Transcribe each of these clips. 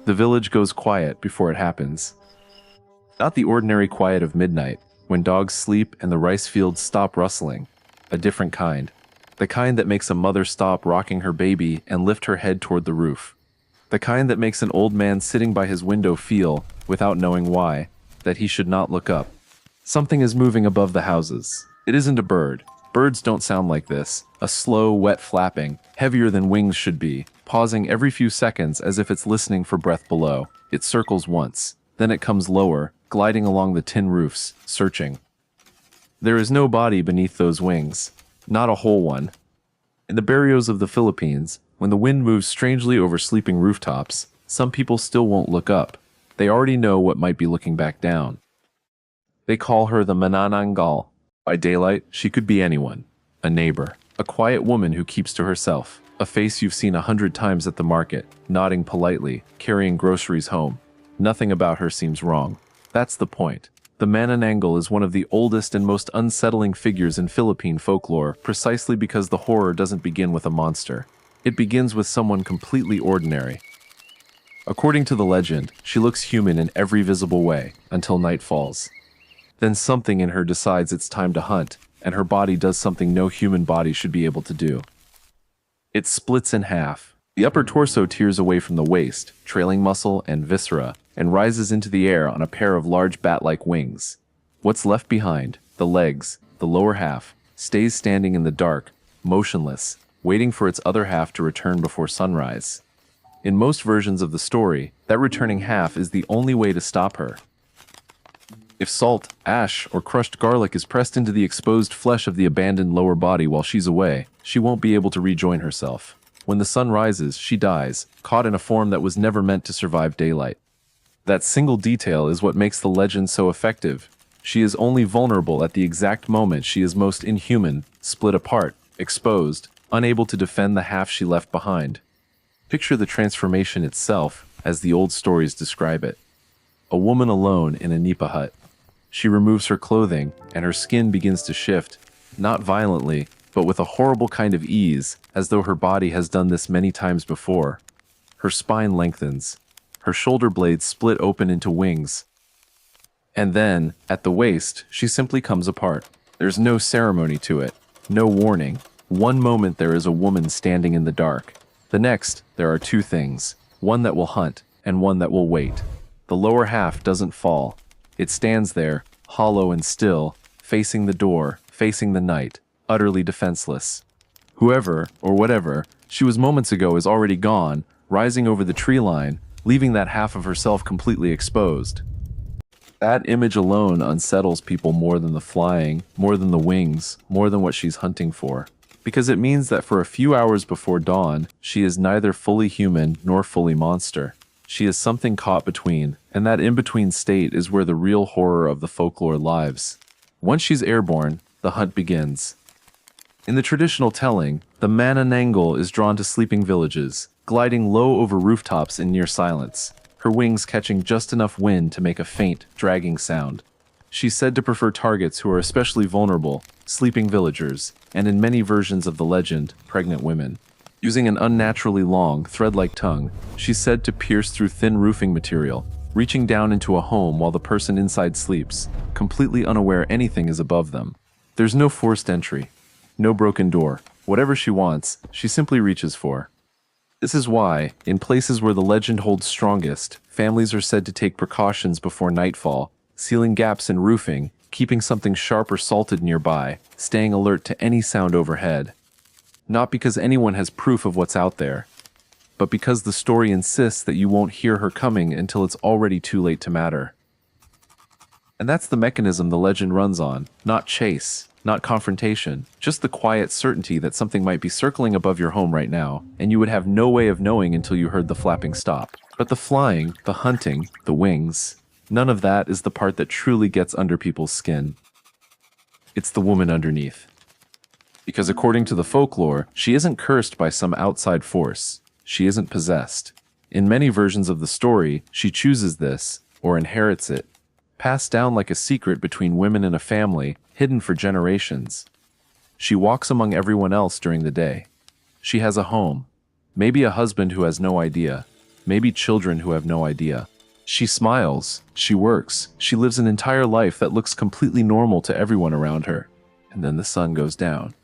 The village goes quiet before it happens. Not the ordinary quiet of midnight, when dogs sleep and the rice fields stop rustling. A different kind. The kind that makes a mother stop rocking her baby and lift her head toward the roof. The kind that makes an old man sitting by his window feel, without knowing why, that he should not look up. Something is moving above the houses. It isn't a bird. Birds don't sound like this. A slow, wet flapping, heavier than wings should be, pausing every few seconds as if it's listening for breath below. It circles once. Then it comes lower, gliding along the tin roofs, searching. There is no body beneath those wings. Not a whole one. In the barrios of the Philippines, when the wind moves strangely over sleeping rooftops, some people still won't look up. They already know what might be looking back down. They call her the Manananggal. By daylight, she could be anyone. A neighbor. A quiet woman who keeps to herself. A face you've seen 100 times at the market, nodding politely, carrying groceries home. Nothing about her seems wrong. That's the point. The Manananggal is one of the oldest and most unsettling figures in Philippine folklore precisely because the horror doesn't begin with a monster. It begins with someone completely ordinary. According to the legend, she looks human in every visible way, until night falls. Then something in her decides it's time to hunt, and her body does something no human body should be able to do. It splits in half. The upper torso tears away from the waist, trailing muscle and viscera, and rises into the air on a pair of large bat-like wings. What's left behind, the legs, the lower half, stays standing in the dark, motionless, waiting for its other half to return before sunrise. In most versions of the story, that returning half is the only way to stop her. If salt, ash, or crushed garlic is pressed into the exposed flesh of the abandoned lower body while she's away, she won't be able to rejoin herself. When the sun rises, she dies, caught in a form that was never meant to survive daylight. That single detail is what makes the legend so effective. She is only vulnerable at the exact moment she is most inhuman, split apart, exposed, unable to defend the half she left behind. Picture the transformation itself, as the old stories describe it. A woman alone in a nipa hut. She removes her clothing, and her skin begins to shift, not violently, but with a horrible kind of ease, as though her body has done this many times before. Her spine lengthens. Her shoulder blades split open into wings. And then, at the waist, she simply comes apart. There's no ceremony to it, no warning. One moment there is a woman standing in the dark. The next, there are two things, one that will hunt, and one that will wait. The lower half doesn't fall. It stands there, hollow and still, facing the door, facing the night, utterly defenseless. Whoever, or whatever, she was moments ago is already gone, rising over the tree line, leaving that half of herself completely exposed. That image alone unsettles people more than the flying, more than the wings, more than what she's hunting for. Because it means that for a few hours before dawn, she is neither fully human nor fully monster. She is something caught between, and that in-between state is where the real horror of the folklore lives. Once she's airborne, the hunt begins. In the traditional telling, the Manananggal is drawn to sleeping villages, gliding low over rooftops in near silence, her wings catching just enough wind to make a faint, dragging sound. She's said to prefer targets who are especially vulnerable, sleeping villagers, and in many versions of the legend, pregnant women. Using an unnaturally long, thread-like tongue, she's said to pierce through thin roofing material, reaching down into a home while the person inside sleeps, completely unaware anything is above them. There's no forced entry, no broken door. Whatever she wants, she simply reaches for. This is why, in places where the legend holds strongest, families are said to take precautions before nightfall, sealing gaps in roofing, keeping something sharp or salted nearby, staying alert to any sound overhead. Not because anyone has proof of what's out there, but because the story insists that you won't hear her coming until it's already too late to matter. And that's the mechanism the legend runs on, not chase, not confrontation, just the quiet certainty that something might be circling above your home right now, and you would have no way of knowing until you heard the flapping stop. But the flying, the hunting, the wings, none of that is the part that truly gets under people's skin. It's the woman underneath. Because according to the folklore, she isn't cursed by some outside force. She isn't possessed. In many versions of the story, she chooses this, or inherits it, passed down like a secret between women in a family, hidden for generations. She walks among everyone else during the day. She has a home, maybe a husband who has no idea, maybe children who have no idea. She smiles, she works, she lives an entire life that looks completely normal to everyone around her. And then the sun goes down.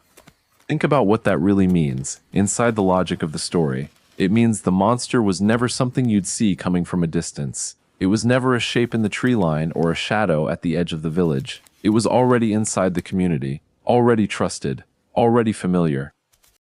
Think about what that really means. Inside the logic of the story, it means the monster was never something you'd see coming from a distance. It was never a shape in the tree line or a shadow at the edge of the village. It was already inside the community, already trusted, already familiar.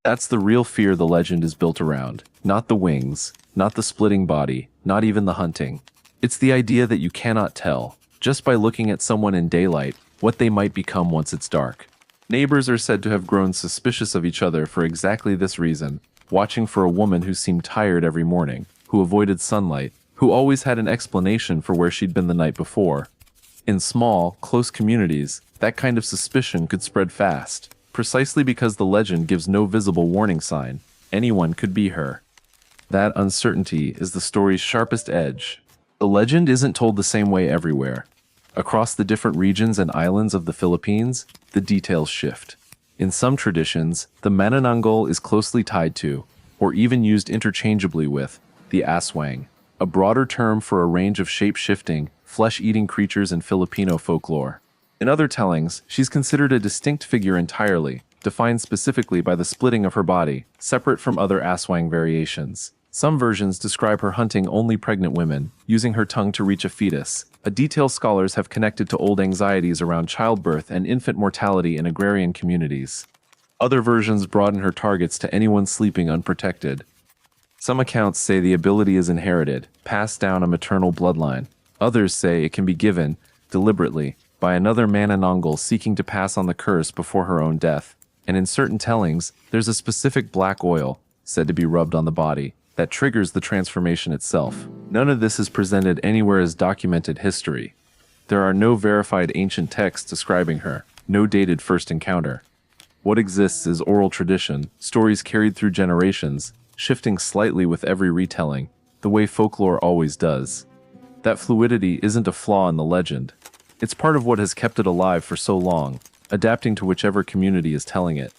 That's the real fear the legend is built around. Not the wings, not the splitting body, not even the hunting. It's the idea that you cannot tell, just by looking at someone in daylight, what they might become once it's dark. Neighbors are said to have grown suspicious of each other for exactly this reason, watching for a woman who seemed tired every morning, who avoided sunlight, who always had an explanation for where she'd been the night before. In small, close communities, that kind of suspicion could spread fast, precisely because the legend gives no visible warning sign. Anyone could be her. That uncertainty is the story's sharpest edge. The legend isn't told the same way everywhere. Across the different regions and islands of the Philippines, the details shift. In some traditions, the Manananggal is closely tied to, or even used interchangeably with, the aswang, a broader term for a range of shape-shifting, flesh-eating creatures in Filipino folklore. In other tellings, she's considered a distinct figure entirely, defined specifically by the splitting of her body, separate from other aswang variations. Some versions describe her hunting only pregnant women, using her tongue to reach a fetus, a detail scholars have connected to old anxieties around childbirth and infant mortality in agrarian communities. Other versions broaden her targets to anyone sleeping unprotected. Some accounts say the ability is inherited, passed down a maternal bloodline. Others say it can be given, deliberately, by another Manananggal seeking to pass on the curse before her own death. And in certain tellings, there's a specific black oil, said to be rubbed on the body, that triggers the transformation itself. None of this is presented anywhere as documented history. There are no verified ancient texts describing her, no dated first encounter. What exists is oral tradition, stories carried through generations, shifting slightly with every retelling, the way folklore always does. That fluidity isn't a flaw in the legend. It's part of what has kept it alive for so long, adapting to whichever community is telling it.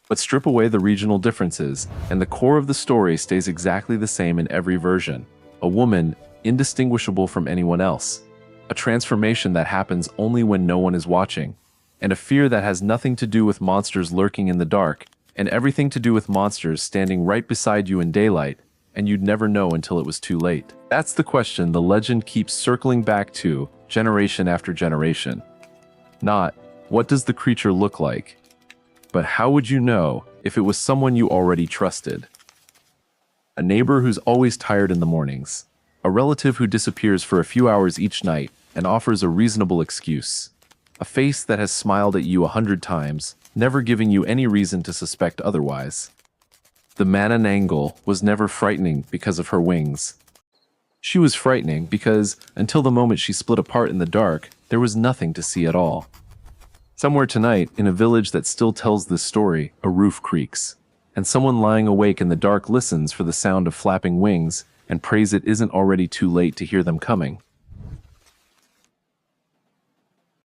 But strip away the regional differences, and the core of the story stays exactly the same in every version. A woman, indistinguishable from anyone else. A transformation that happens only when no one is watching. And a fear that has nothing to do with monsters lurking in the dark, and everything to do with monsters standing right beside you in daylight, and you'd never know until it was too late. That's the question the legend keeps circling back to, generation after generation. Not, what does the creature look like? But how would you know if it was someone you already trusted? A neighbor who's always tired in the mornings. A relative who disappears for a few hours each night and offers a reasonable excuse. A face that has smiled at you 100 times, never giving you any reason to suspect otherwise. The Manananggal was never frightening because of her wings. She was frightening because, until the moment she split apart in the dark, there was nothing to see at all. Somewhere tonight, in a village that still tells this story, a roof creaks, and someone lying awake in the dark listens for the sound of flapping wings and prays it isn't already too late to hear them coming.